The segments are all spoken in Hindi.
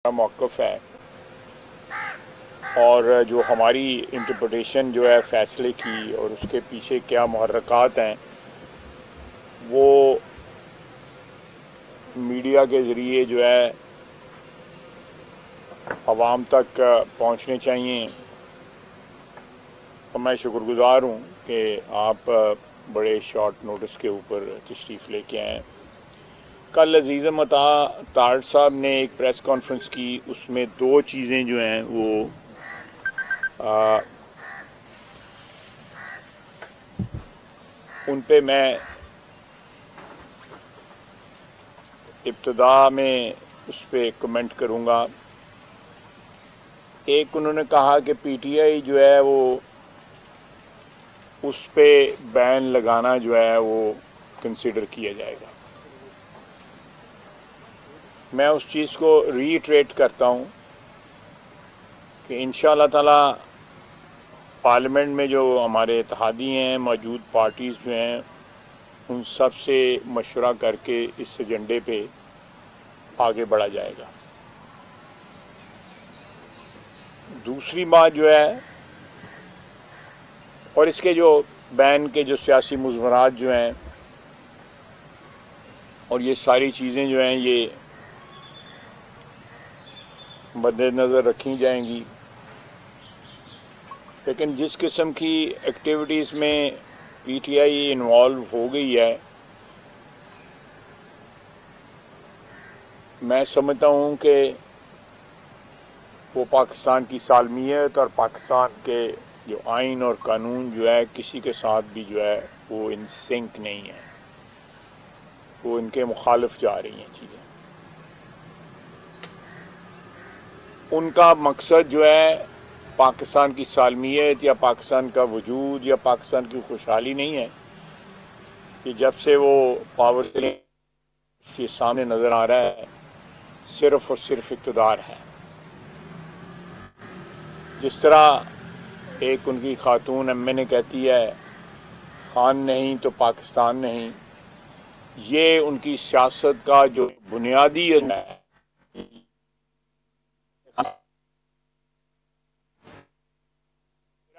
मौक़िफ़ है और जो हमारी इंटरप्रिटेशन जो है फ़ैसले की और उसके पीछे क्या मुहर्रकात हैं वो मीडिया के ज़रिए जो है आवाम तक पहुंचने चाहिए। तो मैं शुक्रगुज़ार हूँ कि आप बड़े शॉर्ट नोटिस के ऊपर तशरीफ़ लेके आए। कल अज़ीज़ मता तारड़ साहब ने एक प्रेस कॉन्फ्रेंस की, उसमें दो चीज़ें जो हैं वो उन पे मैं इब्तिदा में उस पर कमेंट करूँगा। एक उन्होंने कहा कि पीटीआई जो है वो उस पे बैन लगाना जो है वो कंसिडर किया जाएगा। मैं उस चीज़ को रीट्रेट करता हूँ कि इंशाअल्लाह ताला पार्लियामेंट में जो हमारे इत्तेहादी हैं, मौजूद पार्टीज़ जो हैं, उन सब से मशवरा करके इस एजेंडे पे आगे बढ़ा जाएगा। दूसरी बात जो है, और इसके जो बैन के जो सियासी मुज़मरात जो हैं और ये सारी चीज़ें जो हैं ये मद्देनज़र रखी जाएंगी, लेकिन जिस किस्म की एक्टिविटीज़ में पीटीआई इन्वॉल्व हो गई है, मैं समझता हूँ कि वो पाकिस्तान की सालमियत और पाकिस्तान के जो आइन और कानून जो है किसी के साथ भी जो है वो इन सिंक नहीं है, वो इनके मुखालिफ जा रही हैं चीज़ें। उनका मकसद जो है पाकिस्तान की सालमियत या पाकिस्तान का वजूद या पाकिस्तान की खुशहाली नहीं है। कि जब से वो पावर के सामने नज़र आ रहा है, सिर्फ़ और सिर्फ इक़्तिदार है। जिस तरह एक उनकी खातून एम एन ए कहती है, खान नहीं तो पाकिस्तान नहीं, ये उनकी सियासत का जो बुनियादी है।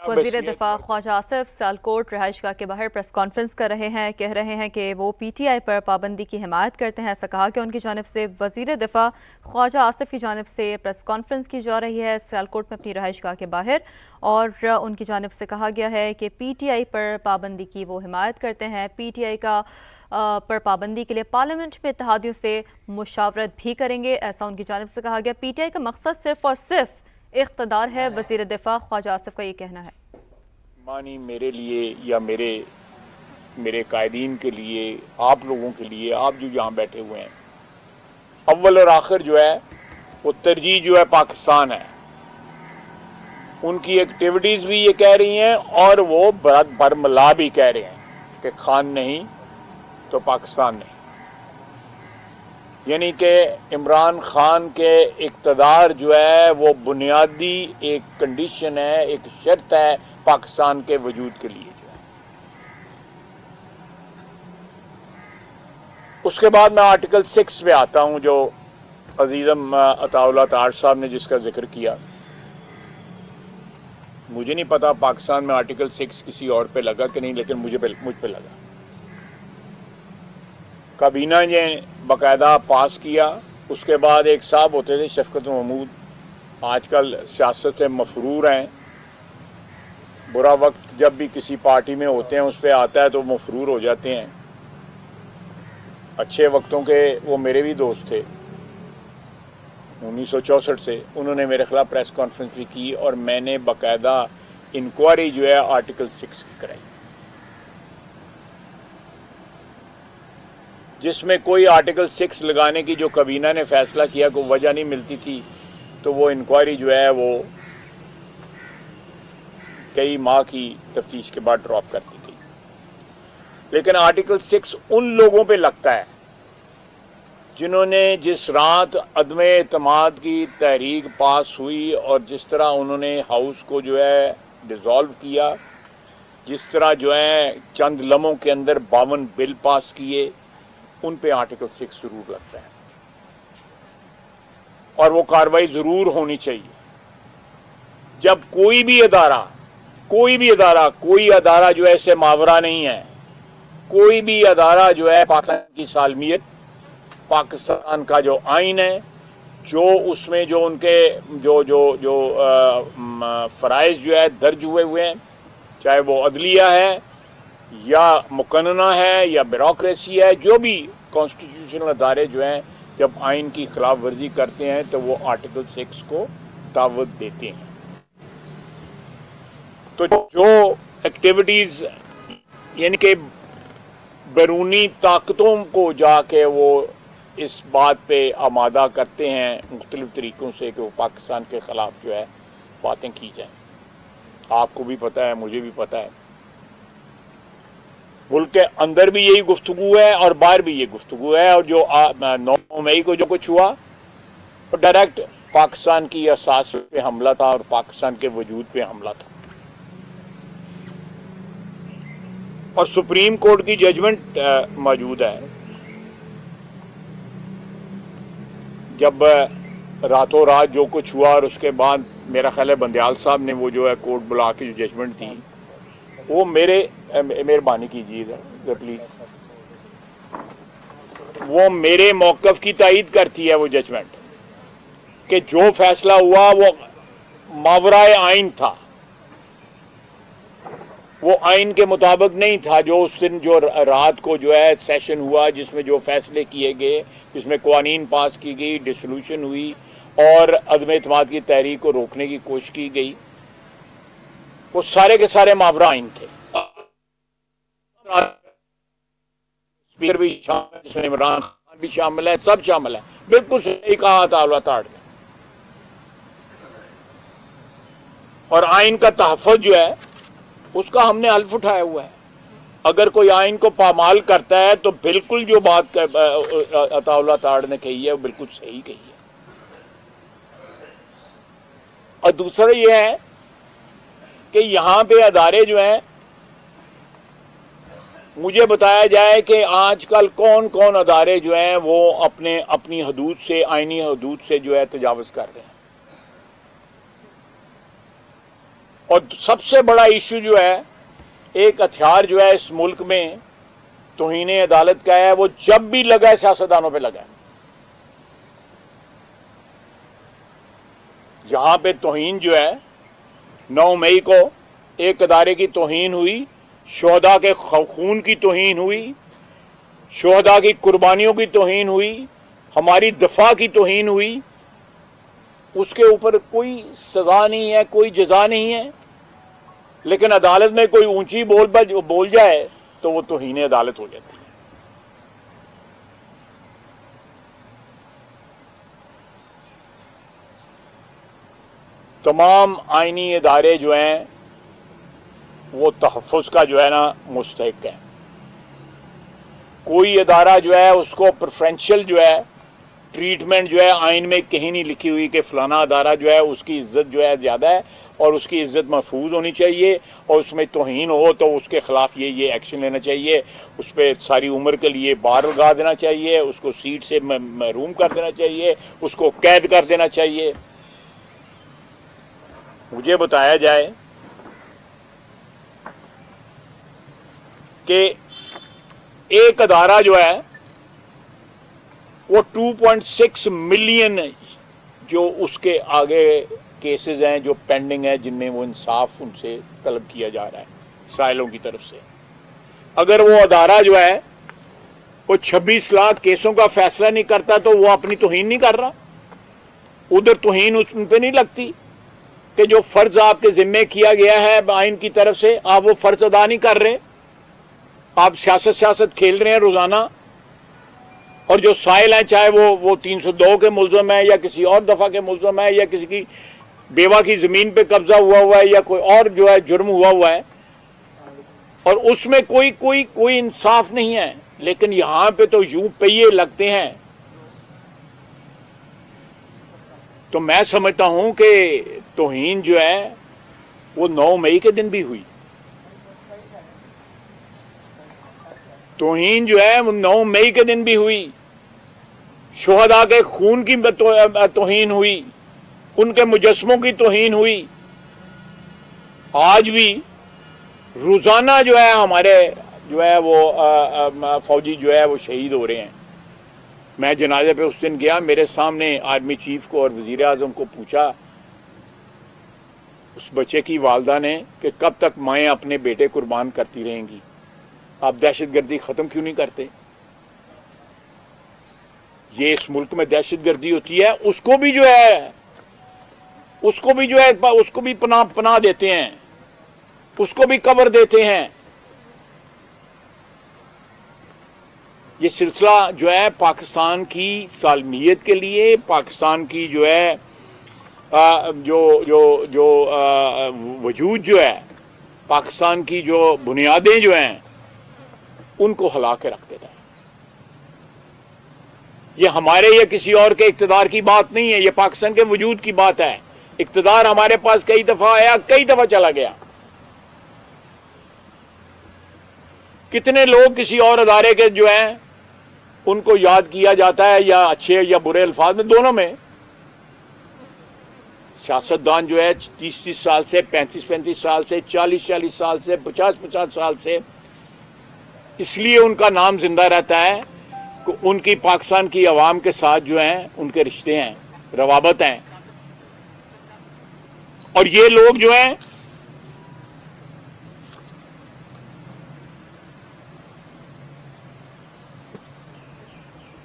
वज़ीर दिफा ख्वाजा आसिफ सियालकोट रिहाइशगाह के बाहर प्रेस कॉन्फ्रेंस कर रहे हैं, कह रहे हैं कि वो पीटीआई पर पाबंदी की हिमायत करते हैं। ऐसा कहा कि उनकी जानिब से वज़ीर दिफा ख्वाजा आसिफ की जानिब से प्रेस कॉन्फ्रेंस की जा रही है सियालकोट में अपनी रिहाइशगाह के बाहर, और उनकी जानिब से कहा गया है कि पीटीआई पर पाबंदी की वो हिमायत करते हैं। पीटीआई का पर पाबंदी के लिए पार्लियामेंट में इत्तेहादियों से मुशावरत भी करेंगे, ऐसा उनकी जानिब से कहा गया। पीटीआई का मकसद सिर्फ और सिर्फ इख्तदार है, वज़ीर दिफा ख्वाजा आसिफ का ये कहना है। मानी मेरे लिए या मेरे कायदीन के लिए, आप लोगों के लिए, आप जो यहाँ बैठे हुए हैं, अव्वल और आखिर जो है वो तरजीह जो है पाकिस्तान है। उनकी एक्टिविटीज़ भी ये कह रही हैं और वो बरमला भी कह रहे हैं कि खान नहीं तो पाकिस्तान नहीं। यानी कि इमरान खान के इक़्तिदार जो है वो बुनियादी एक कंडीशन है, एक शर्त है पाकिस्तान के वजूद के लिए जो है। उसके बाद मैं आर्टिकल 6 पे आता हूं, जो अजीज़म अताउल्लाह तारड़ साहब ने जिसका जिक्र किया। मुझे नहीं पता पाकिस्तान में आर्टिकल 6 किसी और पे लगा कि नहीं, लेकिन मुझ पे लगा। काबीना ने बाकायदा पास किया। उसके बाद एक साहब होते थे शफकत महमूद, आजकल सियासत से मफरूर हैं। बुरा वक्त जब भी किसी पार्टी में होते हैं उस पर आता है तो मफरूर हो जाते हैं। अच्छे वक्तों के वो मेरे भी दोस्त थे 1964 से। उन्होंने मेरे खिलाफ प्रेस कॉन्फ्रेंस भी की और मैंने बाकायदा इंक्वायरी जो है आर्टिकल 6 की कराई, जिसमें कोई आर्टिकल 6 लगाने की जो काबीना ने फैसला किया कोई वजह नहीं मिलती थी, तो वो इंक्वायरी जो है वो कई माह की तफ्तीश के बाद ड्रॉप कर दी गई। लेकिन आर्टिकल 6 उन लोगों पे लगता है जिन्होंने जिस रात अदम एतमाद की तहरीक पास हुई और जिस तरह उन्होंने हाउस को जो है डिसॉल्व किया, जिस तरह जो है चंद लम्हों के अंदर 52 बिल पास किए, उन पे आर्टिकल 6 जरूर लगता है। और वो कार्रवाई ज़रूर होनी चाहिए। जब कोई अदारा जो है इससे मावरा नहीं है, कोई भी अदारा जो है पाकिस्तान की सालमियत, पाकिस्तान का जो आइन है, जो उसमें जो उनके जो फ़राइज़ जो है दर्ज हुए हैं, चाहे वो अदलिया है या मुकन्ना है या ब्यूरोक्रेसी है, जो भी कॉन्स्टिट्यूशनल अदारे जो हैं जब आइन की खिलाफ वर्जी करते हैं तो वो आर्टिकल 6 को तावत देते हैं। तो जो एक्टिविटीज़ यानी कि बैरूनी ताकतों को जाके वो इस बात पे आमादा करते हैं मुख्तलिफ तरीक़ों से कि वो पाकिस्तान के ख़िलाफ़ जो है बातें की जाएं, आपको भी पता है, मुझे भी पता है। मुल्क के अंदर भी यही गुफ्तगू है और बाहर भी ये गुफ्तगू है। और जो 9 मई को जो कुछ हुआ वो डायरेक्ट पाकिस्तान की असास पे हमला था और पाकिस्तान के वजूद पे हमला था। और सुप्रीम कोर्ट की जजमेंट मौजूद है। जब रातों रात जो कुछ हुआ और उसके बाद मेरा ख्याल है बंदयाल साहब ने वो जो है कोर्ट बुला के जो जजमेंट दी, वो मेहरबानी कीजिएगा प्लीज, वो मेरे मौक़िफ़ की तायीद करती है वो जजमेंट कि जो फैसला हुआ वो मावराए आइन था, वो आइन के मुताबिक नहीं था। जो उस दिन जो रात को जो है सेशन हुआ जिसमें जो फैसले किए गए, जिसमें कवानीन पास की गई, डिसोल्यूशन हुई और अदम एतमाद की तहरीक को रोकने की कोशिश की गई, वो सारे के सारे मावरा आइन थे। स्पीकर भी शामिल है, जिसमें इमरान खान भी शामिल है, सब शामिल है। बिल्कुल सही कहा था ताड़ ने। और आइन का तहफ़्फ़ुज़ जो है उसका हमने हल्फ उठाया हुआ है। अगर कोई आइन को पामाल करता है तो बिल्कुल जो बात अताउल्लाह ताड़ ने कही है वो बिल्कुल सही कही है। और दूसरा ये है कि यहाँ पे अदारे जो हैं, मुझे बताया जाए कि आजकल कौन कौन अदारे जो हैं वो अपनी हदूद से, आइनी हदूद से जो है तजावुज़ कर रहे हैं। और सबसे बड़ा इशू जो है, एक हथियार जो है इस मुल्क में तौहीन अदालत का है, वो जब भी लगा है सियासतदानों पे लगा है। यहां पे तौहीन जो है 9 मई को एक अदारे की तौहीन हुई, शोहदा के खून की तौहीन हुई, शोहदा की कुर्बानियों की तौहीन हुई, हमारी दफा की तौहीन हुई। उसके ऊपर कोई सजा नहीं है, कोई जजा नहीं है। लेकिन अदालत में कोई ऊंची बोल जाए तो वो तौहीन अदालत हो जाती है। तमाम आइनी इदारे जो हैं वो तहफ़्फ़ुज़ का जो है ना मुस्तहिक़ है। कोई इदारा जो है उसको प्रेफरेंशियल जो है ट्रीटमेंट जो है आइन में कहीं नहीं लिखी हुई कि फ़लाना अदारा जो है उसकी इज़्ज़त जो है ज़्यादा है और उसकी इज़्ज़त महफूज होनी चाहिए और उसमें तौहीन हो तो उसके ख़िलाफ़ ये एक्शन लेना चाहिए, उस पर सारी उम्र के लिए बार लगा देना चाहिए, उसको सीट से महरूम कर देना चाहिए, उसको कैद कर देना चाहिए। मुझे बताया जाए कि एक अदारा जो है वो 2.6 मिलियन जो उसके आगे केसेस हैं जो पेंडिंग है, जिनमें वो इंसाफ उनसे तलब किया जा रहा है साइलों की तरफ से। अगर वो अदारा जो है वो 26 लाख केसों का फैसला नहीं करता तो वो अपनी तौहीन नहीं कर रहा। उधर तौहीन उन पे नहीं लगती कि जो फर्ज आपके जिम्मे किया गया है आइन की तरफ से, आप वो फर्ज अदा नहीं कर रहे, आप सियासत खेल रहे हैं रोजाना। और जो साइल हैं, चाहे वो 302 के मुल्ज़िम है या किसी और दफ़ा के मुल्ज़िम है या किसी की बेवा की ज़मीन पे कब्जा हुआ है या कोई और जो है जुर्म हुआ है, और उसमें कोई इंसाफ नहीं है। लेकिन यहाँ पे तो यूं पहिए लगते हैं। तो मैं समझता हूँ कि तौहीन जो है वो 9 मई के दिन भी हुई। तौहीन जो है वो 9 मई के दिन भी हुई। शुहदा के खून की तौहीन हुई, उनके मुजस्मों की तौहीन हुई। आज भी रोजाना जो है हमारे जो है वो फौजी जो है वो शहीद हो रहे हैं। मैं जनाजे पे उस दिन गया, मेरे सामने आर्मी चीफ को और वजीर आजम को पूछा उस बच्चे की वालदा ने कि कब तक माएँ अपने बेटे कुर्बान करती रहेंगी, आप दहशतगर्दी खत्म क्यों नहीं करते? ये इस मुल्क में दहशतगर्दी होती है, उसको भी जो है उसको भी पनाह देते हैं, उसको भी कवर देते हैं। ये सिलसिला जो है पाकिस्तान की सालमियत के लिए, पाकिस्तान की जो है वजूद जो है, पाकिस्तान की जो बुनियादें जो हैं उनको हिला के रख देता है। ये हमारे या किसी और के इक्तदार की बात नहीं है, ये पाकिस्तान के वजूद की बात है। इक्तदार हमारे पास कई दफा आया, कई दफा चला गया। कितने लोग किसी और अदारे के जो हैं उनको याद किया जाता है, या अच्छे या बुरे अल्फाज में, दोनों में। सियासतदान जो है 30-30 साल से, 35-35 साल से, 40-40 साल से, 50-50 साल से, इसलिए उनका नाम जिंदा रहता है कि उनकी पाकिस्तान की अवाम के साथ जो हैं उनके रिश्ते हैं, रवाबत हैं। और ये लोग जो हैं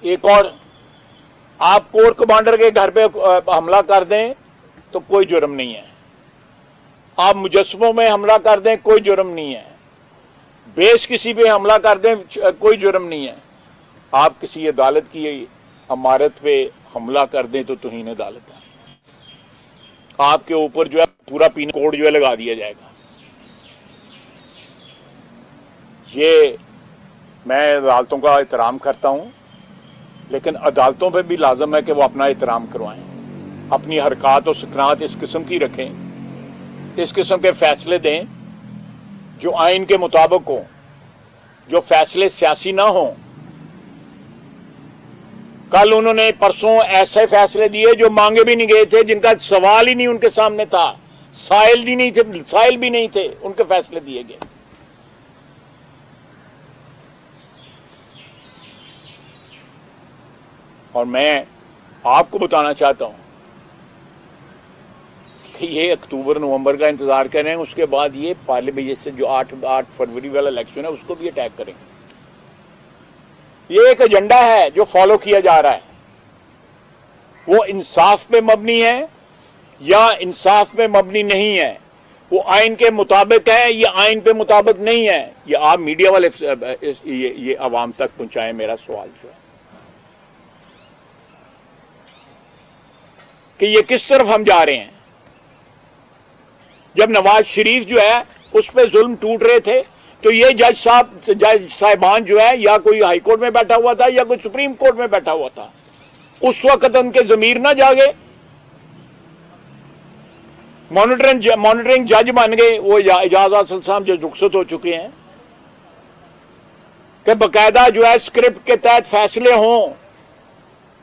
एक और, आप कोर कमांडर के घर पे हमला कर दें तो कोई जुर्म नहीं है, आप मुजस्समों में हमला कर दें कोई जुर्म नहीं है, बेस किसी पे हमला कर दें कोई जुर्म नहीं है, आप किसी अदालत की इमारत पे हमला कर दें तो तौहीन अदालत है। आपके ऊपर जो है पूरा पीनल कोड जो है लगा दिया जाएगा। ये मैं अदालतों का एहतराम करता हूं, लेकिन अदालतों पे भी लाजम है कि वो अपना एहतराम करवाएं, अपनी हरकत और सकनात इस किस्म की रखें, इस किस्म के फैसले दें जो आइन के मुताबिक हों, जो फैसले सियासी ना हों। कल उन्होंने परसों ऐसे फैसले दिए जो मांगे भी नहीं गए थे, जिनका सवाल ही नहीं उनके सामने था, साइल भी नहीं थे, उनके फैसले दिए गए। और मैं आपको बताना चाहता हूं कि ये अक्टूबर नवंबर का इंतजार कर रहे हैं, उसके बाद ये पार्लियामेंट से जो 8 फरवरी वाला इलेक्शन है उसको भी अटैक करेंगे। ये एक एजेंडा है जो फॉलो किया जा रहा है, वो इंसाफ पे मबनी है या इंसाफ पे मबनी नहीं है, वो आइन के मुताबिक है या आइन पे मुताबिक नहीं है। ये आप मीडिया वाले ये आवाम तक पहुंचाएं मेरा सवाल जो है कि ये किस तरफ हम जा रहे हैं। जब नवाज शरीफ जो है उस पर जुल्म टूट रहे थे तो ये जज साहिबान जो है या कोई हाई कोर्ट में बैठा हुआ था या कोई सुप्रीम कोर्ट में बैठा हुआ था, उस वक्त उनके जमीर ना जागे, मॉनिटरिंग जज बन गए। वो एजाज आसिल साहब जो रुखसत हो चुके हैं कि बकायदा जो है स्क्रिप्ट के तहत फैसले हों,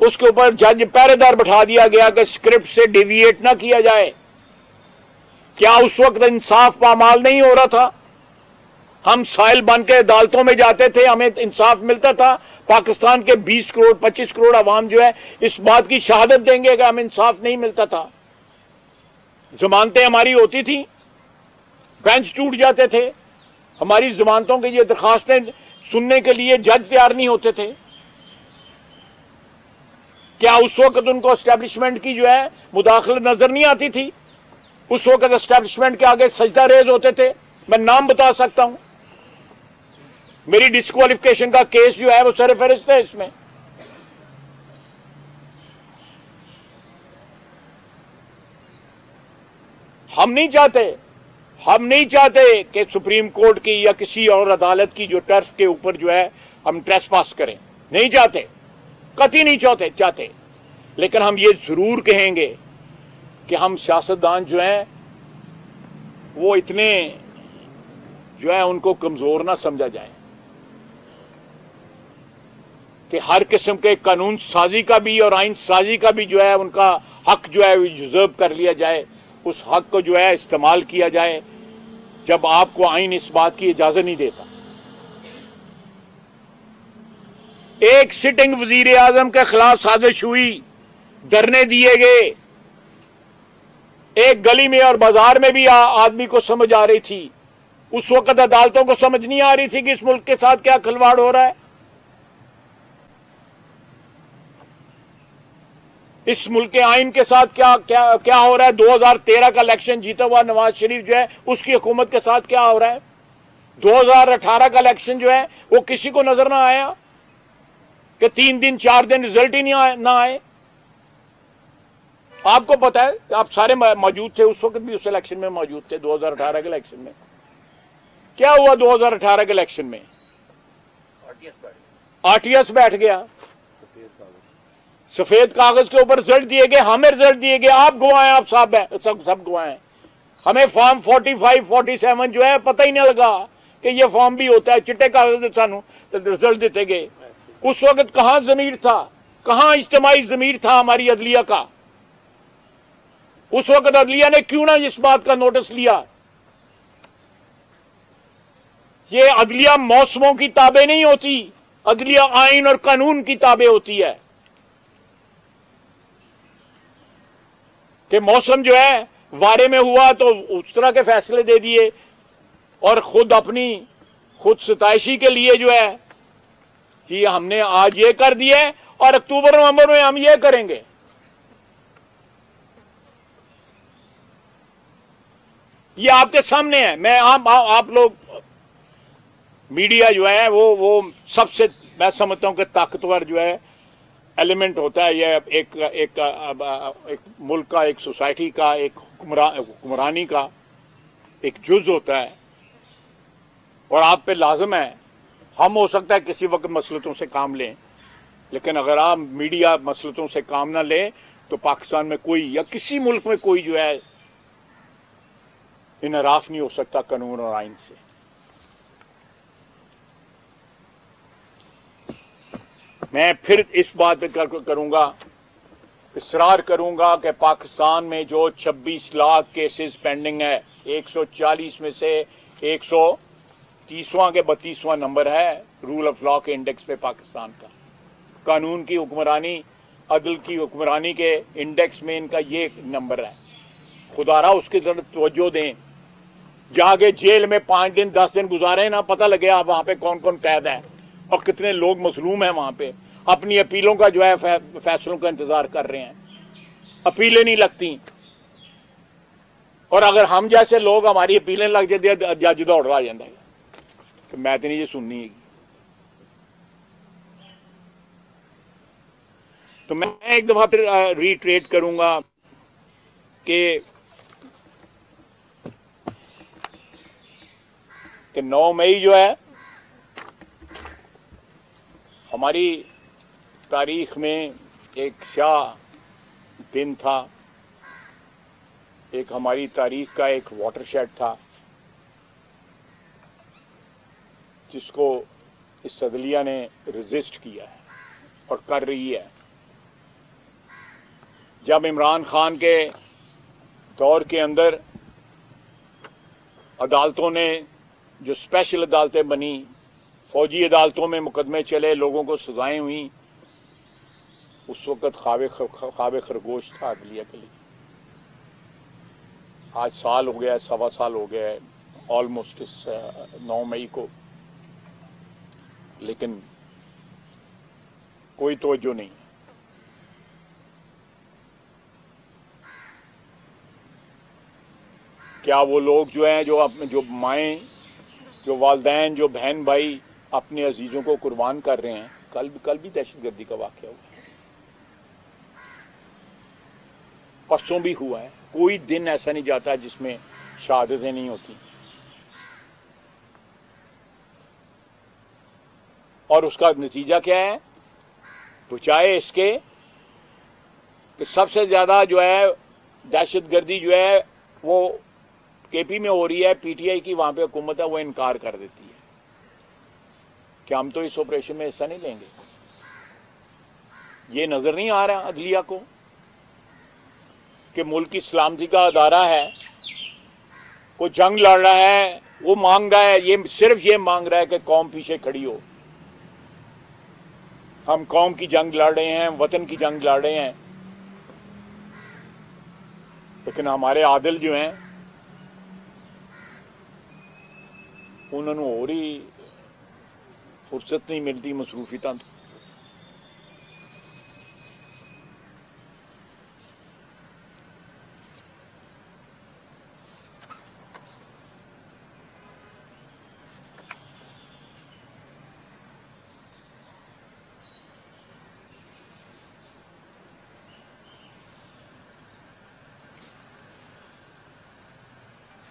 उसके ऊपर जज पहरेदार बैठा दिया गया कि स्क्रिप्ट से डेविएट ना किया जाए। क्या उस वक्त इंसाफ पामाल नहीं हो रहा था? हम साइल बन के अदालतों में जाते थे, हमें इंसाफ मिलता था। पाकिस्तान के 20 करोड़ 25 करोड़ अवाम जो है इस बात की शहादत देंगे कि हमें इंसाफ नहीं मिलता था। जमानतें हमारी होती थी, बेंच टूट जाते थे, हमारी जमानतों की ये दरखास्तें सुनने के लिए जज तैयार नहीं होते थे। क्या उस वक्त उनको एस्टेब्लिशमेंट की जो है मुदाखलत नजर नहीं आती थी? उस वक्त एस्टेब्लिशमेंट के आगे सजदा रेज होते थे। मैं नाम बता सकता हूं, मेरी डिस्क्वालिफिकेशन का केस जो है वो सर फहरिस्त है इसमें। हम नहीं चाहते कि सुप्रीम कोर्ट की या किसी और अदालत की जो टर्फ के ऊपर जो है हम ट्रेसपास करें, नहीं चाहते, कतई नहीं चाहते। लेकिन हम ये जरूर कहेंगे कि हम सियासतदान जो हैं वो इतने जो है उनको कमजोर ना समझा जाए कि हर किस्म के कानून साजी का भी और आइन साजी का भी जो है उनका हक जो है रिजर्व कर लिया जाए, उस हक को जो है इस्तेमाल किया जाए जब आपको आइन इस बात की इजाजत नहीं देता। एक सिटिंग वजीर आजम के खिलाफ साजिश हुई, धरने दिए गए, एक गली में और बाजार में भी आदमी को समझ आ रही थी। उस वक्त अदालतों को समझ नहीं आ रही थी कि इस मुल्क के साथ क्या खिलवाड़ हो रहा है। इस मुल्क के आइन के साथ क्या क्या क्या हो रहा है। 2013 का इलेक्शन जीता हुआ नवाज शरीफ जो है उसकी हुकूमत के साथ क्या हो रहा है। 2018 का इलेक्शन जो है वो किसी को नजर ना आया कि 3 दिन 4 दिन रिजल्ट ही ना आए। आपको पता है, आप सारे मौजूद थे उस वक्त भी, उस इलेक्शन में मौजूद थे। 2018 के इलेक्शन में क्या हुआ? 2018 के इलेक्शन में आरटीएस बैठ गया, सफेद कागज के ऊपर रिजल्ट दिए गए, हमें रिजल्ट दिए गए, आप गवाए, आप सब गवाए। हमें फॉर्म 45 47 जो है पता ही नहीं लगा कि ये फॉर्म भी होता है। चिट्टे कागज सानू रिजल्ट देते गए। उस वक्त कहां जमीर था, कहां इज्तिमाई जमीर था हमारी अदलिया का। उस वक्त अदलिया ने क्यों ना इस बात का नोटिस लिया। ये अदलिया मौसमों की ताबे नहीं होती, अदलिया आइन और कानून की ताबे होती है। कि मौसम जो है वारे में हुआ तो उस तरह के फैसले दे दिए और खुद सताइशी के लिए जो है कि हमने आज ये कर दिया और अक्टूबर नवंबर में हम ये करेंगे। ये आपके सामने है। आप लोग मीडिया जो है वो सबसे मैं समझता हूं कि ताकतवर जो है एलिमेंट होता है। यह एक मुल्क का, एक सोसाइटी का, एक हुक्मरानी का एक जुज होता है और आप पे लाजम है। हम हो सकता है किसी वक्त मसलतों से काम लें, लेकिन अगर आप मीडिया मसलतों से काम ना ले तो पाकिस्तान में कोई या किसी मुल्क में कोई जो है इनराफ नहीं हो सकता कानून और आइन से। मैं फिर इस बात पे करूंगा, इसरार करूंगा कि पाकिस्तान में जो 26 लाख केसेस पेंडिंग है, 140 में से 130वां के 32वां नंबर है रूल ऑफ लॉ के इंडेक्स पे पाकिस्तान का। कानून की हुक्मरानी, अदल की हुक्मरानी के इंडेक्स में इनका ये नंबर है। खुदारा उसकी तरफ तवज्जो दें। जाके जेल में 5 दिन 10 दिन गुजारे ना, पता लगे आप वहां पे कौन कौन कैद है और कितने लोग मजलूम हैं वहां पे। अपनी अपीलों का जो है फैसलों का इंतजार कर रहे हैं, अपीलें नहीं लगती। और अगर हम जैसे लोग हमारी अपीलें लग जाती, जज दौड़ रहा जाता है कि मैं तो नहीं ये सुननी है। तो मैं एक दफा फिर रीट्रेट करूंगा कि 9 मई जो है हमारी तारीख में एक स्याह दिन था, एक हमारी तारीख का एक वाटरशेड था जिसको इस अदलिया ने रेजिस्ट किया है और कर रही है। जब इमरान खान के दौर के अंदर अदालतों ने जो स्पेशल अदालतें बनी, फौजी अदालतों में मुकदमे चले, लोगों को सजाएं हुई, उस वक्त ख्वाब खरगोश था अदलिया के लिए। आज साल हो गया, 1.25 साल हो गया है ऑलमोस्ट इस 9 मई को, लेकिन कोई तवज्जो नहीं। क्या वो लोग जो हैं, जो माएँ, जो वालदैन, जो बहन भाई अपने अजीजों को कुर्बान कर रहे हैं। कल भी दहशतगर्दी का वाक़या हुआ है, परसों भी हुआ है। कोई दिन ऐसा नहीं जाता जिसमें शहादतें नहीं होती। और उसका नतीजा क्या है? बचाए इसके कि सबसे ज्यादा जो है दहशतगर्दी जो है वो केपी में हो रही है। पीटीआई की वहां पे हुकूमत है, वो इनकार कर देती है कि हम तो इस ऑपरेशन में हिस्सा नहीं लेंगे। ये नजर नहीं आ रहा अदलिया को कि मुल्क की सलामती का अदारा है, वो जंग लड़ रहा है, वो मांग रहा है, ये सिर्फ ये मांग रहा है कि कौम पीछे खड़ी हो। हम कौम की जंग लड़ रहे हैं, वतन की जंग लड़ रहे हैं, लेकिन हमारे आदिल जो हैं उन्होंने और ही फुर्सत नहीं मिलती मसरूफियतां तो।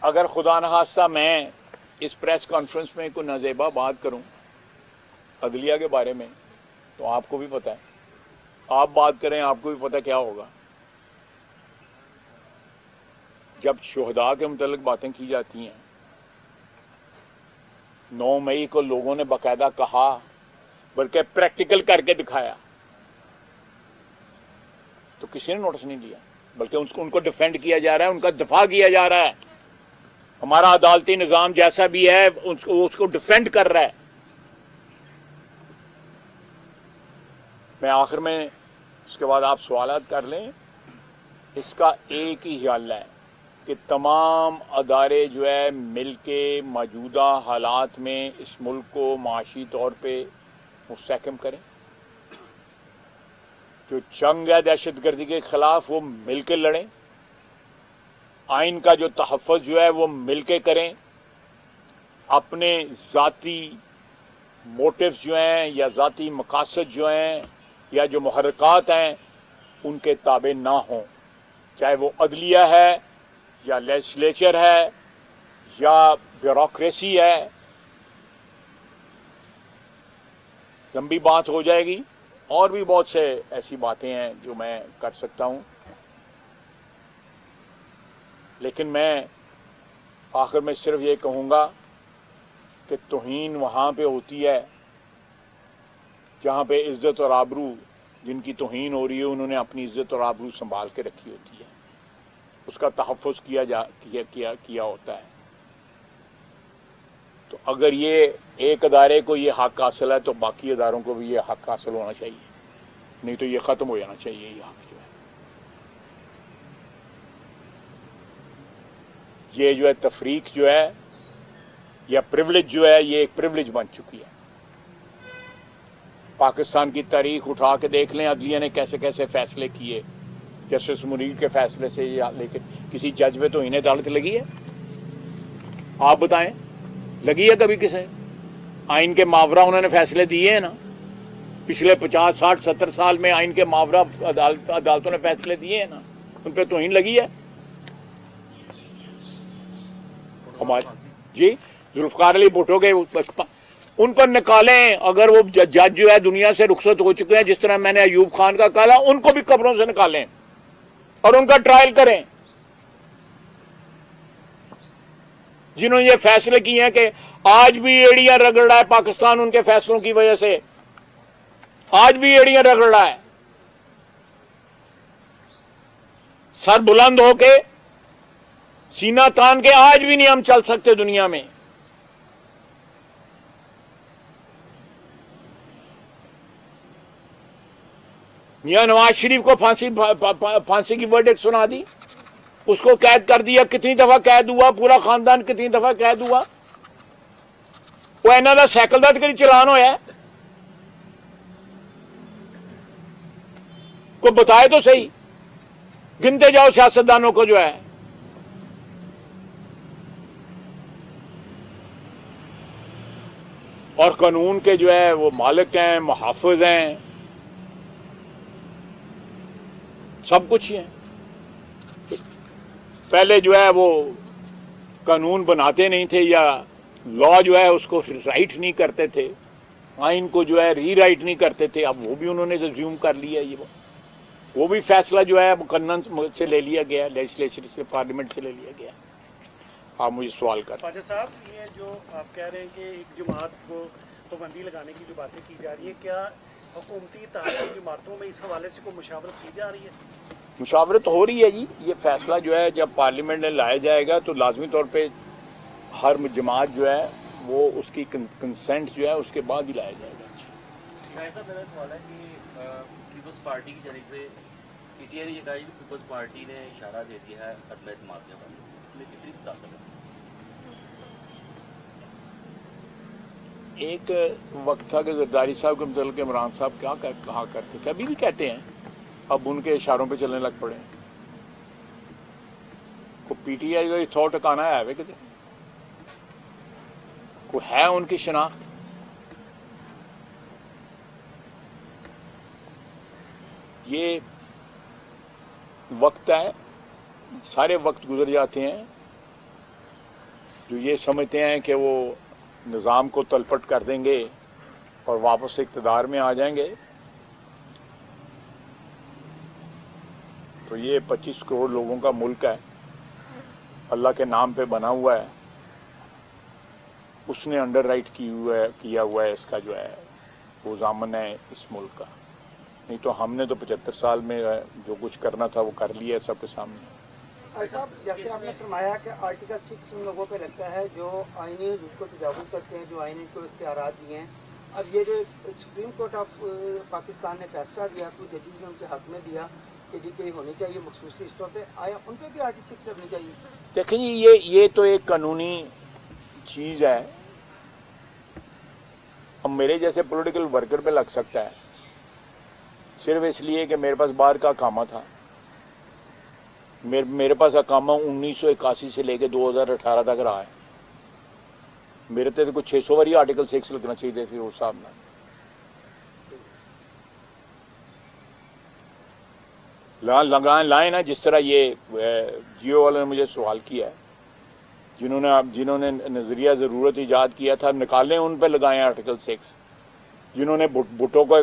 अगर खुदा न खास्ता मैं इस प्रेस कॉन्फ्रेंस में कोई नाजेबा बात करूं अदलिया के बारे में, तो आपको भी पता है, आप बात करें आपको भी पता क्या होगा। जब शुहदा के मुतल्लिक बातें की जाती हैं, 9 मई को लोगों ने बाकायदा कहा, बल्कि प्रैक्टिकल करके दिखाया, तो किसी ने नोटिस नहीं लिया, बल्कि उनको डिफेंड किया जा रहा है, उनका दफा किया जा रहा है। हमारा अदालती निज़ाम जैसा भी है उसको डिफेंड कर रहा है। मैं आखिर में, उसके बाद आप सवालात कर लें, इसका एक ही हल है कि तमाम अदारे जो है मिलके मौजूदा हालात में इस मुल्क को माशी तौर पे मुस्तहकम करें। जो जंग है दहशतगर्दी के खिलाफ वो मिलकर लड़ें, आइन का जो तहफ़्फ़ुज़ जो है वो मिलके करें, अपने ज़ाती मोटिव्स जो हैं या ज़ाती मकासद जो हैं या जो मुहर्रिकात हैं उनके ताबे ना हों, चाहे वो अदलिया है या लेजिस्लेचर है या ब्यूरोक्रेसी है। लंबी बात हो जाएगी, और भी बहुत से ऐसी बातें हैं जो मैं कर सकता हूं, लेकिन मैं आखिर में सिर्फ ये कहूँगा कि तौहीन वहाँ पे होती है जहाँ पे इज़्ज़त और आबरू, जिनकी तौहीन हो रही है उन्होंने अपनी इज़्ज़त और आबरू संभाल के रखी होती है, उसका तहफ़्फ़ुज़ किया होता है। तो अगर ये एक अदारे को ये हक़ हासिल है तो बाकी अदारों को भी ये हक़ हासिल होना चाहिए, नहीं तो ये ख़त्म हो जाना चाहिए ये हक़ जो है। ये जो है तफरीक जो है या प्रिविलेज जो है, ये एक प्रिविलेज बन चुकी है। पाकिस्तान की तारीख उठा के देख लें, अदलिया ने कैसे कैसे फैसले किए, जस्टिस मुनीर के फैसले से या लेकिन किसी जज पे तो इन्हें अदालत लगी है? आप बताएं, लगी है कभी किसे? आइन के मावरा उन्होंने फैसले दिए हैं ना, पिछले 50, 60, 70 साल में आइन के मावरा अदालतों ने फैसले दिए हैं ना, उन पर तौहीन लगी है? हमारे जी जुल्फ़िकार अली भुट्टो के उन पर निकालें। अगर वो जज जो है दुनिया से रुखसत हो चुके हैं, जिस तरह मैंने अयूब खान का कहा, उनको भी कब्रों से निकालें और उनका ट्रायल करें। जिन्होंने ये फैसले किए हैं कि आज भी एड़ियां रगड़ रहा है पाकिस्तान उनके फैसलों की वजह से, आज भी एड़ियां रगड़ रहा है, सर बुलंद होके सीना तान के आज भी नहीं हम चल सकते दुनिया में। मियां नवाज शरीफ को फांसी की वर्डिक्ट सुना दी, उसको कैद कर दिया। कितनी दफा कैद हुआ, पूरा खानदान कितनी दफा कैद हुआ? वो इन्हों का साइकिल का कभी चलान होया? को बताए तो सही, गिनते जाओ सियासतदानों को जो है। और कानून के जो है वो मालिक हैं, मुहाफिज हैं, सब कुछ ही है। पहले जो है वो कानून बनाते नहीं थे या लॉ जो है उसको राइट नहीं करते थे, आइन को जो है रीराइट नहीं करते थे, अब वो भी उन्होंने रिज्यूम कर लिया। ये वो भी फैसला जो है मुकन्नन से ले लिया गया, लेजिस्लेचर से, पार्लियामेंट से ले लिया गया। आप मुझे सवाल कर। ख्वाजा साहब, ये जो आप कह रहे हैं कि एक जमात को पाबंदी लगाने की जो बातें की जा रही है, क्या हुकूमती तालीमी जमातों में इस हवाले से कोई मुशावरत की जा रही है? मुशावरत हो रही है जी। ये फैसला जो है जब पार्लियामेंट में लाया जाएगा तो लाजमी तौर पे हर जमात जो है वो उसकी कंसेंट जो है उसके बाद ही लाया जाएगा। ऐसा मेरा सवाल है कि पीपल्स पार्टी की जानिब से पीटीआई ने ये कहा कि पीपल्स पार्टी ने इशारा दे दिया है अदम एतमाद के हवाले से, इसमें कितनी ताकत है? एक वक्त था कि जरदारी साहब के मतलब के इमरान साहब क्या कहा करते थे, अभी भी कहते हैं, अब उनके इशारों पे चलने लग पड़े। को पीटीआई का थॉ ठिकाना है वे कितने को है उनकी शनाख्त? ये वक्त है, सारे वक्त गुजर जाते हैं जो ये समझते हैं कि वो निज़ाम को तलपट कर देंगे और वापस इक़्तिदार में आ जाएंगे। तो ये 25 करोड़ लोगों का मुल्क है, अल्लाह के नाम पे बना हुआ है, उसने अंडर राइट किया हुआ है इसका जो है वो ज़ामन है इस मुल्क का। नहीं तो हमने तो 75 साल में जो कुछ करना था वो कर लिया है सबके सामने। साहब, जैसे आपने फरमाया कि आर्टिकल 6 उन लोगों पे लगता है जो आईनी उसको तजावुज़ करते हैं, जो आईनी को इख्तियारात दिए हैं। अब ये जो सुप्रीम कोर्ट ऑफ पाकिस्तान ने फैसला दिया, कुछ जजेस ने उनके हक में दिया कि जी कोई होनी चाहिए मखसूस लिस्टों पे, आया उन पर भी आर्टिकल 6 लगनी चाहिए? देखें जी, ये तो एक कानूनी चीज़ है। अब मेरे जैसे पॉलिटिकल वर्कर पे लग सकता है सिर्फ इसलिए कि मेरे पास बाहर का अकामा था। मेरे पास अकामा 1981 से लेकर 2018 तक रहा है। मेरे तो कुछ 600 बारी आर्टिकल 6 लगना चाहिए थे उस हिसाब में। लाए ना, जिस तरह ये जियो वाले ने मुझे सवाल किया है, जिन्होंने नजरिया ज़रूरत ईजाद किया था, निकालें उन पर लगाएं आर्टिकल 6। जिन्होंने भुट्टो को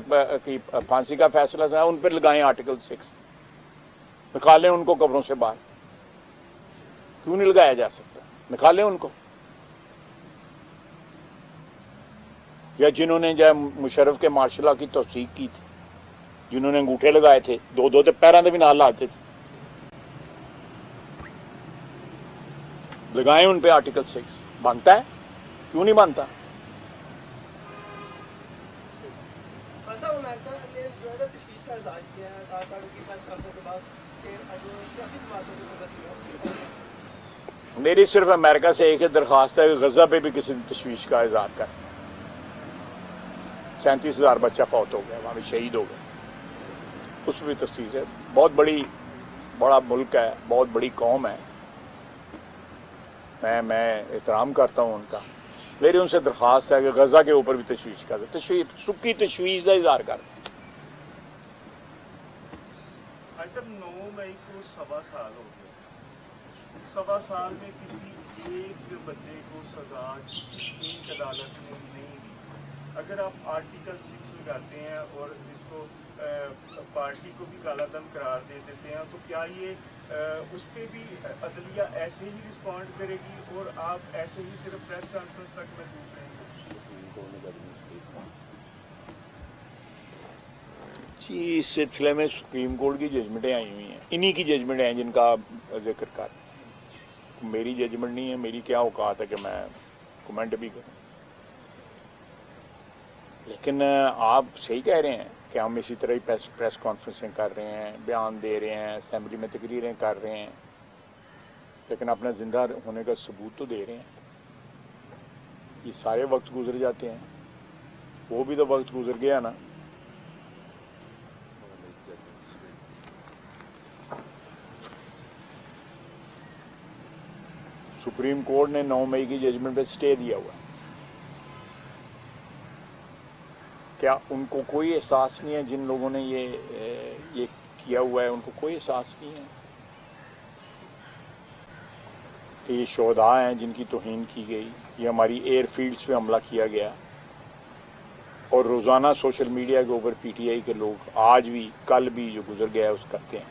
फांसी का फैसला सुनाया उन पर लगाएं आर्टिकल 6, निकालें उनको कब्रों से बाहर। क्यों नहीं लगाया जा सकता? निकालें उनको। या जिन्होंने जो मुशर्रफ के मार्शल की तौसीक की थी, जिन्होंने अंगूठे लगाए थे, दो तो पैरों से भी नाल लाते थे, लगाएं उन पे आर्टिकल 6। बनता है? क्यों नहीं बनता? मेरी सिर्फ अमेरिका से एक ही दरख्वास्त है कि गजा पे भी किसी तशवीश का इजहार कर। 37,000 बच्चा फौत हो गया, वहाँ भी शहीद हो गए, उस पर भी तफसील है। बहुत बड़ा मुल्क है, बहुत बड़ी कौम है, मैं एहतराम करता हूँ उनका। मेरी उनसे दरख्वास्त है कि गजा के ऊपर भी तशवीश का सुखी तशवीश का इजहार कर। 9 मई को 1.25 साल हो गया। 1.25 साल में किसी एक बंदे को सजा किसी एक अदालत ने नहीं दी। अगर आप आर्टिकल 6 लगाते हैं और इसको पार्टी को भी काला दम करार दे देते हैं, तो क्या ये उस पर भी अदलिया ऐसे ही रिस्पॉन्ड करेगी और आप ऐसे ही सिर्फ प्रेस कॉन्फ्रेंस तक महदूद रहेंगे? जी, इस सिलसिले में सुप्रीम कोर्ट की जजमेंटें आई हुई हैं, इन्हीं की जजमेंटें हैं जिनका आप जिक्र कर। मेरी जजमेंट नहीं है, मेरी क्या औकात है कि मैं कमेंट भी करूं। लेकिन आप सही कह रहे हैं कि हम इसी तरह ही प्रेस कॉन्फ्रेंसें कर रहे हैं, बयान दे रहे हैं, असेंबली में तकरीरें कर रहे हैं, लेकिन अपना जिंदा होने का सबूत तो दे रहे हैं। ये सारे वक्त गुजर जाते हैं, वो भी तो वक्त गुजर गया ना। सुप्रीम कोर्ट ने 9 मई की जजमेंट पे स्टे दिया हुआ है। क्या उनको कोई एहसास नहीं है? जिन लोगों ने ये किया हुआ है उनको कोई एहसास नहीं है कि ये शोधा हैं जिनकी तौहीन की गई, ये हमारी एयरफील्ड्स पे हमला किया गया, और रोज़ाना सोशल मीडिया के ऊपर पीटीआई के लोग आज भी कल भी जो गुजर गया है उस करते हैं।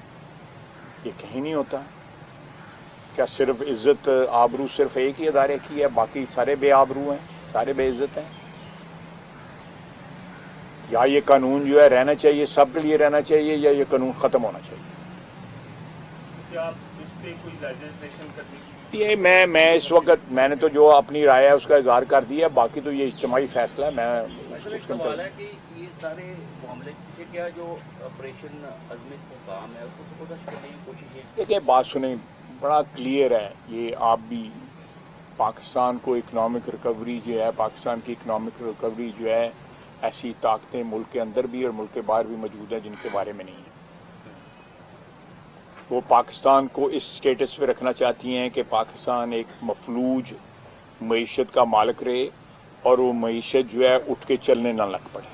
ये कहीं नहीं होता। क्या सिर्फ इज्जत आबरू सिर्फ एक ही अदारे की है, बाकी सारे बेआबरू हैं, सारे बेइज्जत हैं? या ये कानून जो है रहना चाहिए, सबके लिए रहना चाहिए, या ये कानून ख़त्म होना चाहिए। क्या आप इस पे कोई लेजिस्लेशन करने की? ये मैं इस वक्त मैंने तो जो अपनी राय है उसका इजहार कर दिया, बाकी तो ये इज्तिमाई फैसला है। सर एक सवाल है कि ये सारे मामले के क्या जो ऑपरेशन अज़्म इस्तेहकाम है उसको सपोर्ट करने की कोशिश है? देखिए बात सुने, बड़ा क्लियर है ये। आप भी पाकिस्तान को इकनॉमिक रिकवरी जो है, पाकिस्तान की इकनॉमिक रिकवरी जो है, ऐसी ताकतें मुल्क के अंदर भी और मुल्क के बाहर भी मौजूद हैं जिनके बारे में नहीं है। वो पाकिस्तान को इस स्टेटस पे रखना चाहती हैं कि पाकिस्तान एक मफलूज मईशत का मालिक रहे और वो मईशत जो है उठ के चलने ना लग पड़े।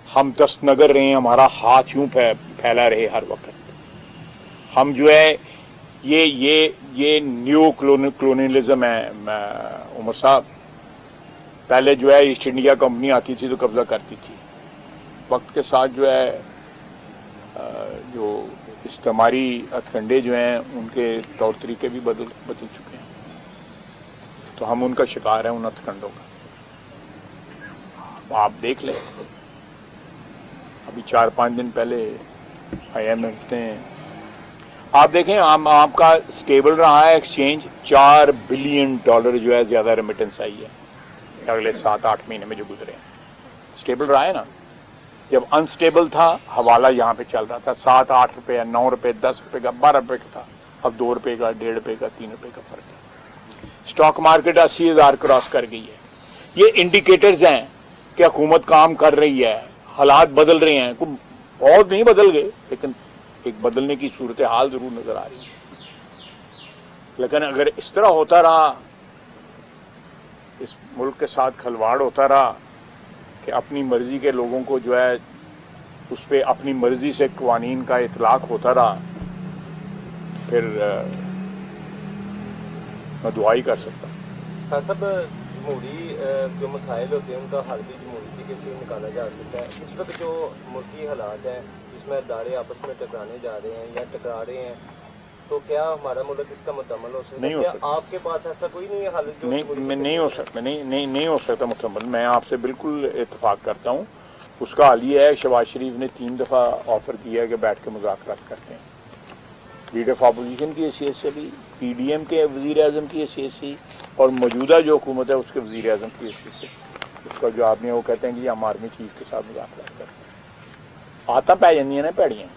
हम दस्तनगर रहे, हमारा हाथ यूं फैला रहे हर वक्त। हम जो है ये न्यू कलोनियलिज्म है। उमर साहब, पहले जो है ईस्ट इंडिया कंपनी आती थी तो कब्जा करती थी। वक्त के साथ जो है जो इस्तेमारी हथकंडे जो हैं उनके तौर तरीके भी बदल चुके हैं, तो हम उनका शिकार हैं, उन हथकंडों का। आप देख लें, अभी 4-5 दिन पहले IMF ने, आप देखें, आपका स्टेबल रहा है एक्सचेंज। $4 बिलियन जो है ज़्यादा रेमिटेंस आई है अगले 7-8 महीने में जो गुजरे हैं। स्टेबल रहा है ना। जब अनस्टेबल था, हवाला यहाँ पे चल रहा था 7-8 रुपये, 9 रुपये, 10 रुपये का, 12 रुपये का था। अब 2 रुपये का, 1.5 रुपये का, 3 रुपये का फर्क है। स्टॉक मार्केट 80,000 क्रॉस कर गई है। ये इंडिकेटर्स हैं कि हुकूमत काम कर रही है, हालात बदल रहे हैं। बहुत नहीं बदल गए, लेकिन एक बदलने की सूरत हाल जरूर नजर आ रही है। लेकिन अगर इस तरह होता रहा, इस मुल्क के साथ खिलवाड़ होता रहा कि अपनी मर्जी के लोगों को जो है उस पर अपनी मर्जी से कवानीन का इतलाक होता रहा, फिर मैं दुआ ही कर सकता। सब जमहूरी जो मसाइल होते हैं उनका हल भी जमहूरी तरीके से निकाला जा सकता है। इस वक्त जो मुल्की हालात हैं जिसमें अदारे आपस में टकराने जा रहे हैं या टकरा रहे हैं, तो क्या हमारा मुल्क इसका मुकम्मल हो सकता है? क्या आपके पास ऐसा कोई नहीं है हल? नहीं हो सकता, नहीं हो सकता मुकम्मल। मैं आपसे बिल्कुल इत्तेफाक करता हूँ। उसका हल ये है, शहबाज शरीफ ने 3 दफ़ा ऑफर किया है कि बैठ के मुज़ाकरात करते हैं। लीडर ऑफ अपोजिशन की हैसियत से भी, PDM के वज़ीर आज़म की हैसियत से, और मौजूदा जो हुकूमत है उसके वज़ीर आज़म की हैसियत से। उसका जवाब नहीं, वो कहते हैं कि हम आर्मी चीफ के साथ मुज़ाकरात करते हैं। आदत पै जांदियां ने भैड़ियां,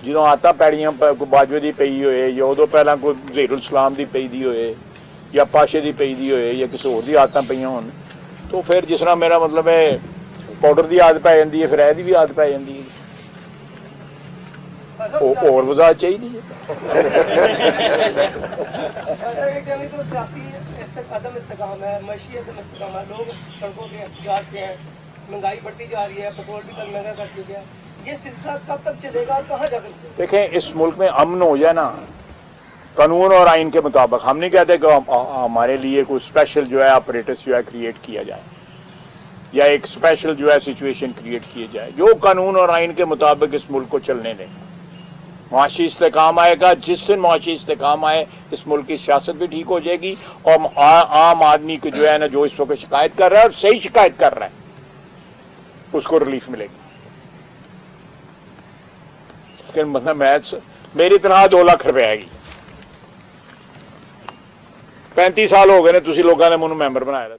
जो आदत भैड़ियां कोई बाजवे की पई होए, या उदों पहला कोई ज़हीरुल इस्लाम की पई दी होए, या पाशे की पई दी होए, या किसी होर दी आदत पईयां होन, तो फिर जिस तरह मेरा मतलब है पाउडर की आदत पै जाती है, फिर एहदी भी आदत पै जाती है। और वजाहत चाहिए। तो सियासी अदम इस्तेकाम है, मईशी अदम इस्तेकाम है, लोग सड़कों पे एहतजाज पे हैं, महंगाई बढ़ती जा रही है, पेट्रोल भी कल महंगा कर दिया गया। ये सिलसिला कब तक चलेगा, कहाँ जाकर? देखें, इस मुल्क में अमन हो जाए ना, कानून और आइन के मुताबिक। हम नहीं कहते कि हमारे लिए कोई स्पेशल जो है ऑपरेटर्स जो है क्रिएट किया जाए, या एक स्पेशल जो है सिचुएशन क्रिएट किया जाए। जो कानून और आइन के मुताबिक इस मुल्क को चलने दें। मुआशी इस्तेकाम आएगा, जिस दिन मुआशी इस्तेकाम आए इस मुल्क की सियासत भी ठीक हो जाएगी, और आम आदमी को जो है ना, जो इस वक्त शिकायत कर रहा है और सही शिकायत कर रहा है, उसको रिलीफ मिलेगी। लेकिन मतलब मेरी तनख्वाह 2 लाख रुपए आएगी। 35 साल हो गए ने, तुसी लोगों ने मैनू मैंबर बनाया।